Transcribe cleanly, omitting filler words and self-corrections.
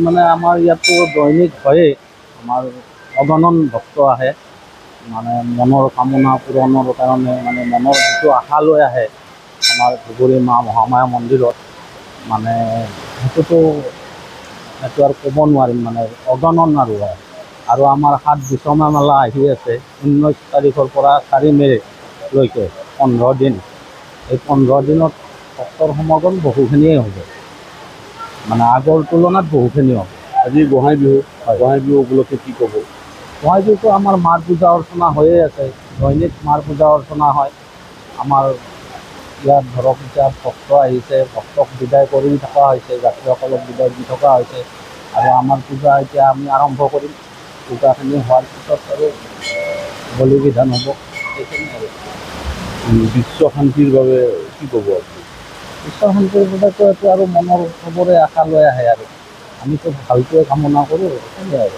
মানে আমাৰ ইয়াতো দৈনিক হয়ে, আমাৰ অগণন ভক্ত আহে, মানে মনৰ কামনা পূৰণৰ কাৰণে, মানে মনৰ যিটো আশা লৈ আহে আমাৰ ধুবুৰী মা মহামায়া মন্দিৰত, মানে সেইটো আৰু ক'ব নোৱাৰিম, মানে অগণন আৰু আমাৰ 7 বিশ্বকৰ্মা মেলা আহি আছে 19 তাৰিখৰ পৰা 4 মে'লৈকে 15 দিন। এই 15 দিনত ভক্তৰ সমাগম বহুখিনিয়ে হ'ব, মানে আগৰ তুলনাত বহুখিনি হ'ব। আজি গোঁসাই বিহু, গোঁসাই বিহু উপলক্ষে কি ক'ব? গোঁসাই বিহুটো আমাৰ মাৰ পূজা অৰ্চনা হৈয়ে আছে, দৈনিক মাৰ পূজা অৰ্চনা হয়। আমাৰ ইয়াত ধৰক এতিয়া ভক্ত আহিছে, ভক্তক বিদায় কৰি থকা হৈছে, যাত্ৰীসকলক বিদায় দি থকা হৈছে, আৰু আমাৰ পূজা এতিয়া আমি আৰম্ভ কৰিম। পূজাখিনি হোৱাৰ পিছত আৰু বলি বিধান হ'ব, সেইখিনি আৰু। বিশ্ব শান্তিৰ বাবে কি ক'ব আপুনি? বিশ্ব শান্তিৰ বাবেতো এইটো আৰু মনৰ চবৰে আশা লৈ আহে, আৰু আমিতো ভালটোৱে কামনা কৰোঁ, সেইটোৱে আৰু।